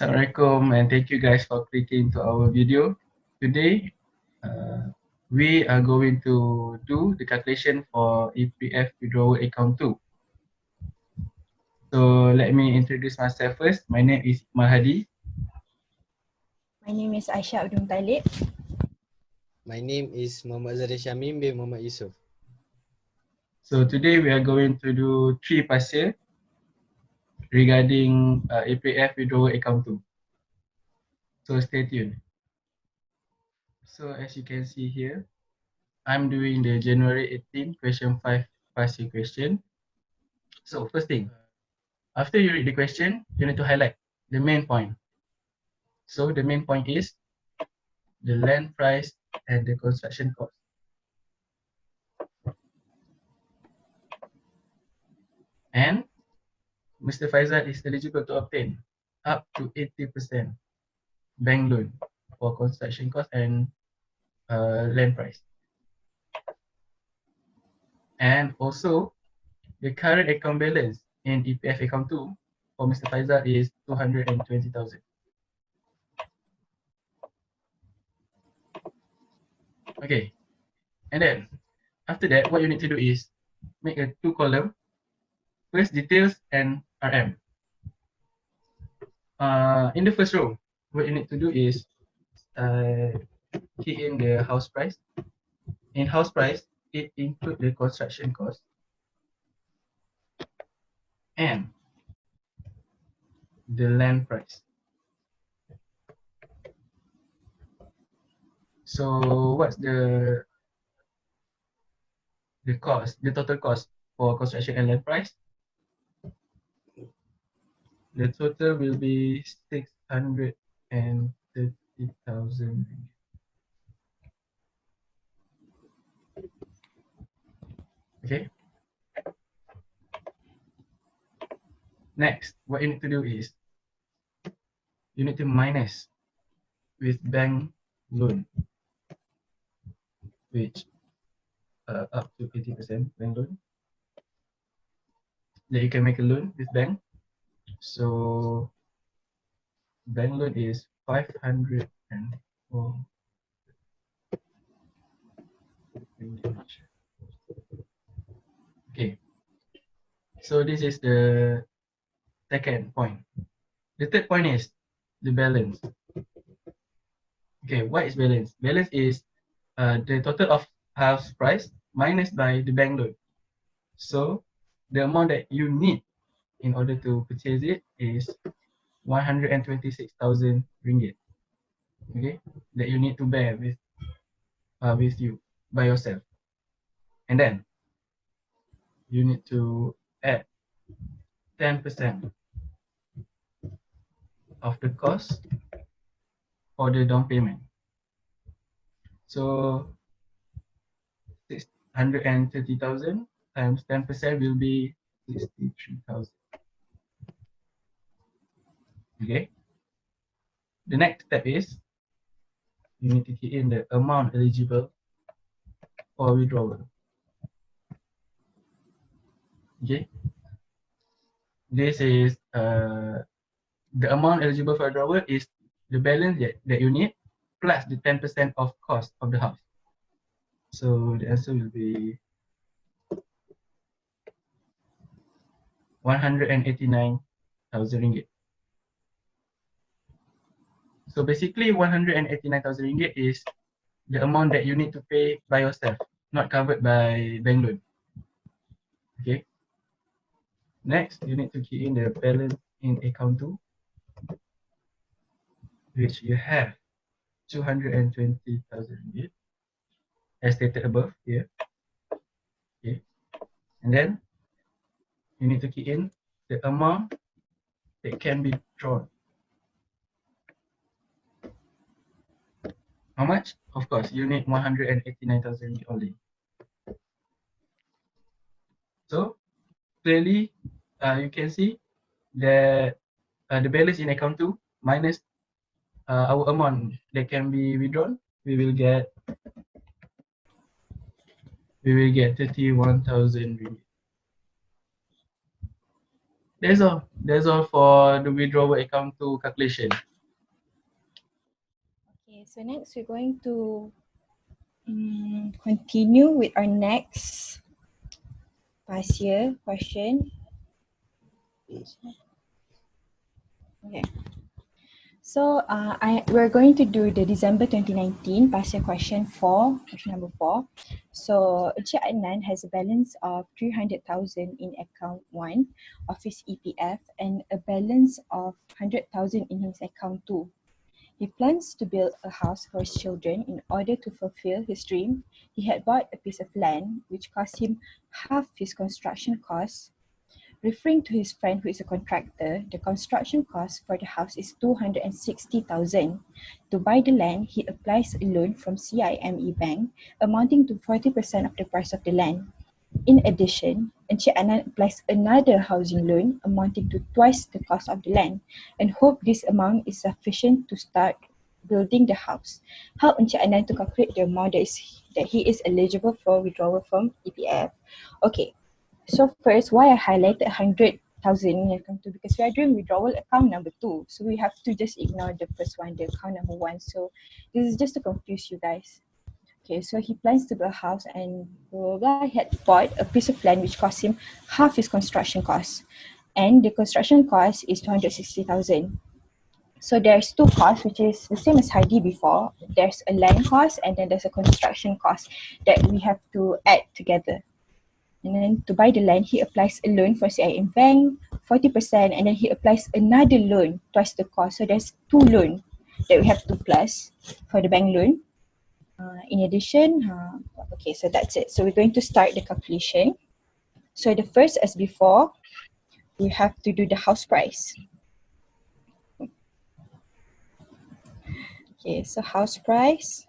Assalamualaikum and thank you guys for clicking to our video. Today, we are going to do the calculation for EPF withdrawal account 2. So let me introduce myself first. My name is Mahadi. My name is Aisyah Abdul Talib. My name is Muhammad Zadeh Syamim bin Muhammad Yusof. So today we are going to do 3 past year regarding EPF withdrawal account 2. So stay tuned. So as you can see here, I'm doing the January 18 question 5 past year question. So first thing, after you read the question, you need to highlight the main point. So the main point is the land price and the construction cost. And Mr. Faizal is eligible to obtain up to 80% bank loan for construction cost and land price. And also, the current account balance in EPF account 2 for Mr. Faizal is 220,000. Okay, and then after that, what you need to do is make a 2 column, first details and RM. In the first row, what you need to do is key in the house price. In house price, it includes the construction cost and the land price. So what's the cost, the total cost for construction and land price? The total will be 630,000. Okay. Next, what you need to do is you need to minus with bank loan, which up to 80% bank loan that you can make a loan with bank. So bank loan is 504. Okay, so this is the second point. The third point is the balance. Okay, what is balance? Balance is the total of house price minus by the bank loan. So the amount that you need in order to purchase it is 126,000 ringgit. Okay, that you need to bear with you by yourself. And then you need to add 10% of the cost for the down payment. So 630,000 times 10% will be 63,000. Okay. The next step is you need to key in the amount eligible for withdrawal. Okay. This is the amount eligible for withdrawal is the balance that you need plus the 10% of cost of the house. So the answer will be 189,000 ringgit. So basically 189,000 ringgit is the amount that you need to pay by yourself, not covered by bank loan. Okay. Next, you need to key in the balance in account 2, which you have 220,000 ringgit, as stated above here. Okay. And then you need to key in the amount that can be drawn. How much? Of course, you need 189,000 only. So clearly, you can see that the balance in account 2 minus our amount that can be withdrawn, we will get 31,000 ringgit. That's all. That's all for the withdrawal account to calculation. Okay, so next we're going to continue with our next past year question. Okay. So we're going to do the December 2019 past year question number 4. So Encik Adnan has a balance of 300,000 in account 1 of his EPF and a balance of 100,000 in his account 2. He plans to build a house for his children. In order to fulfill his dream, he had bought a piece of land which cost him half his construction costs. Referring to his friend who is a contractor, the construction cost for the house is 260,000. To buy the land, he applies a loan from CIME Bank amounting to 40% of the price of the land. In addition, Encik Anan applies another housing loan amounting to twice the cost of the land and hope this amount is sufficient to start building the house. How Encik Anan to calculate the amount that he is eligible for withdrawal from EPF? Okay, so first, why I highlighted 100,000 in account 2? Because we are doing withdrawal account number 2. So we have to just ignore the first one, the account number 1. So this is just to confuse you guys. Okay, so he plans to build a house and blah, blah, blah. He had bought a piece of land which cost him half his construction cost. And the construction cost is 260,000. So there's two costs which is the same as Heidi before. There's a land cost and then there's a construction cost that we have to add together. And then to buy the land, he applies a loan for CIM Bank, 40%, and then he applies another loan, twice the cost. So there's two loans that we have to plus for the bank loan. In addition, okay, so that's it. So we're going to start the calculation. So the first, as before, we have to do the house price. Okay, so house price.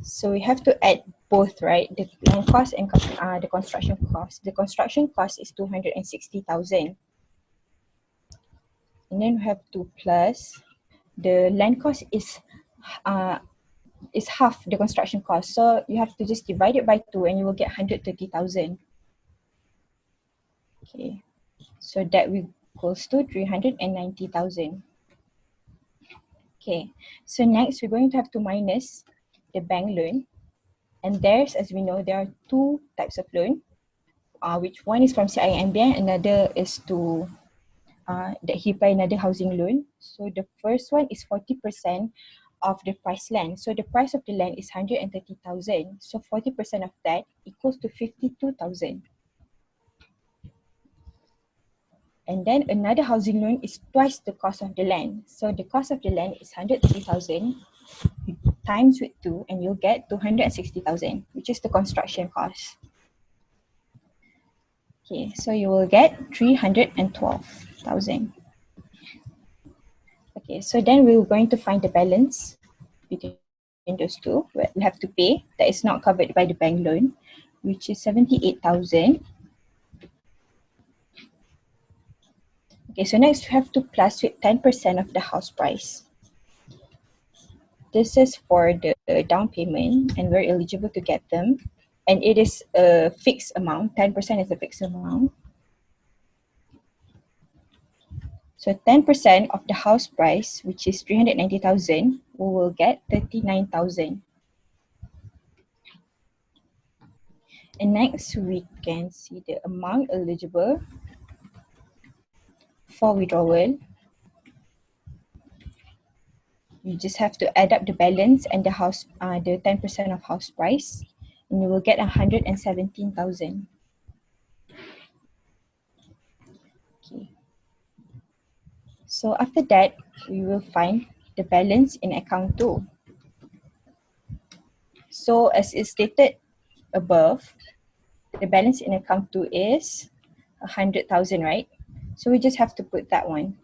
So we have to add both, right? The land cost and the construction cost. The construction cost is 260,000. And then we have to plus the land cost is half the construction cost. So you have to just divide it by 2 and you will get 130,000. Okay, so that equals to 390,000. Okay, so next we're going to have to minus the bank loan. And there's, as we know, there are two types of loan, which one is from CIMB, another is to that he buy another housing loan. So the first one is 40% of the price land. So the price of the land is 130,000. So 40% of that equals to 52,000. And then another housing loan is twice the cost of the land. So the cost of the land is 130,000 times with 2 and you'll get 260,000, which is the construction cost. Okay, so you will get 312,000. Okay, so then we're going to find the balance between those two. We have to pay that is not covered by the bank loan, which is 78,000. Okay, so next we have to plus with 10% of the house price. This is for the down payment and we're eligible to get them. And it is a fixed amount, 10% is a fixed amount. So 10% of the house price, which is 390,000, we will get 39,000. And next we can see the amount eligible for withdrawal. You just have to add up the balance and the 10% of house price, and you will get 117,000. Okay. So after that, we will find the balance in account 2. So as is stated above, the balance in account 2 is 100,000, right? So we just have to put that one.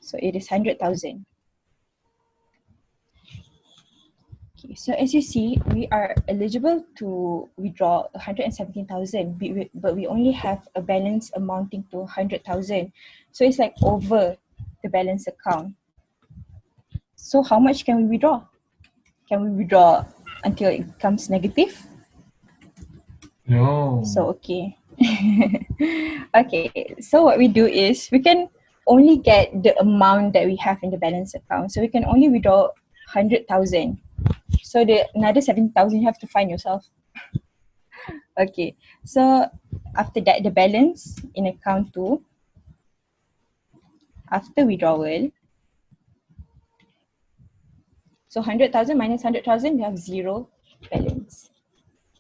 So it is 100,000. Okay, so as you see, we are eligible to withdraw 117,000, but we only have a balance amounting to 100,000. So it's like over the balance account. So how much can we withdraw? Can we withdraw until it becomes negative? No. So okay, Okay, so what we do is we can only get the amount that we have in the balance account. So we can only withdraw 100,000. So the another 7,000 you have to find yourself. Okay, so after that, the balance in account 2, after withdrawal, so 100,000 minus 100,000, we have zero balance.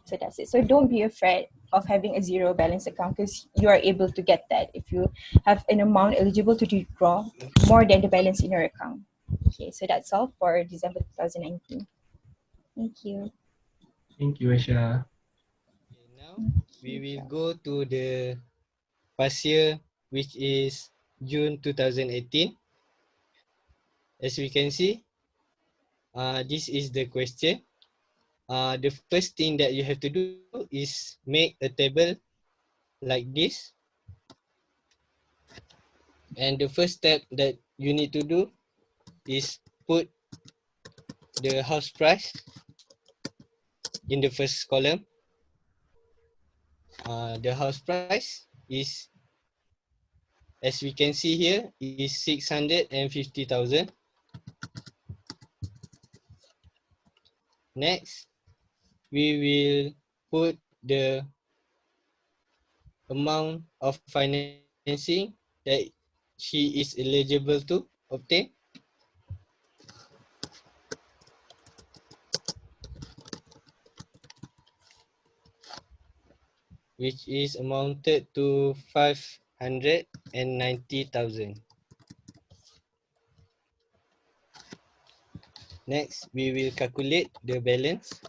So that's it. So don't be afraid of having a zero balance account because you are able to get that if you have an amount eligible to withdraw more than the balance in your account. Okay, so that's all for December 2019. Thank you. Thank you, Aisha. Okay, now we will go to the past year, which is June 2018. As we can see, this is the question. The first thing that you have to do is make a table like this. And the first step that you need to do is put the house price in the first column. The house price is, as we can see here, is 650,000. Next, we will put the amount of financing that she is eligible to obtain. Which is amounted to 590,000. Next, we will calculate the balance,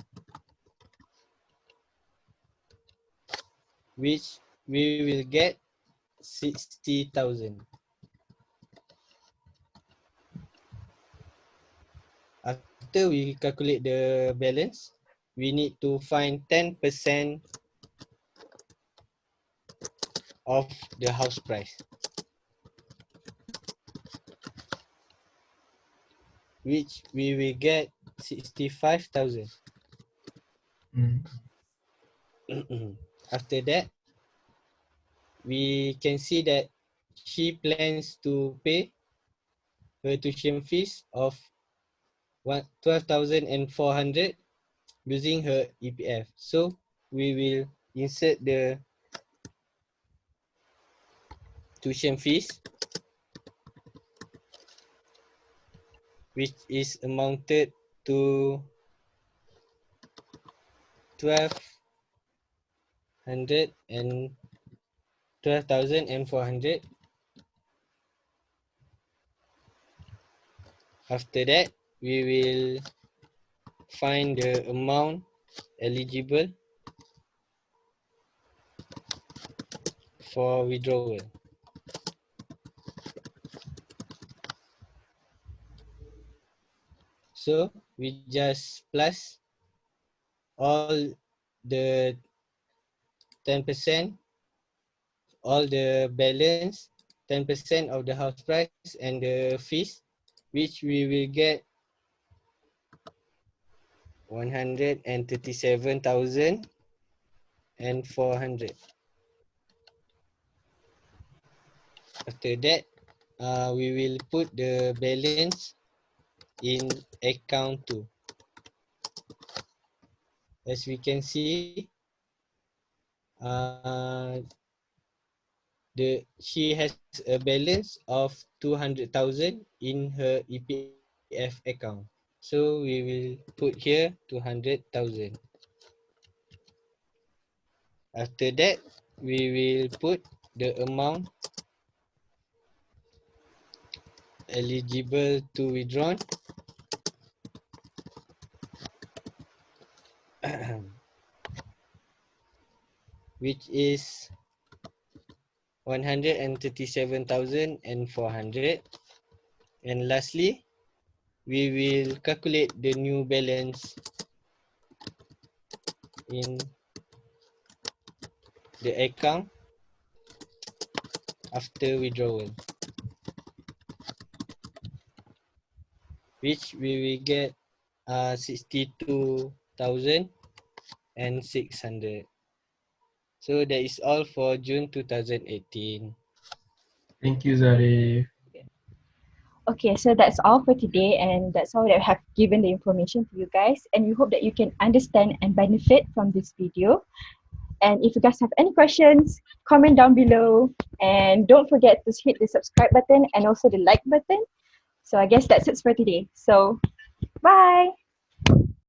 which we will get 60,000. After we calculate the balance, we need to find 10% of the house price, which we will get 65,000. After that, we can see that she plans to pay her tuition fees of 12,400 using her EPF. So we will insert the tuition fees, which is amounted to 12,400. After that, we will find the amount eligible for withdrawal. So we just plus all the 10%, all the balance, 10% of the house price and the fees, which we will get 137,400. After that, we will put the balance in account 2. As we can see, she has a balance of 200,000 in her EPF account. So we will put here 200,000. After that, we will put the amount eligible to withdraw, which is 137,400. And lastly, we will calculate the new balance in the account after withdrawal, which we will get 62,600. So that is all for June 2018. Thank you, Zarif. Okay, so that's all for today, and that's all that I have given the information to you guys. And we hope that you can understand and benefit from this video. And if you guys have any questions, comment down below. And don't forget to hit the subscribe button and also the like button. So I guess that's it for today. So bye.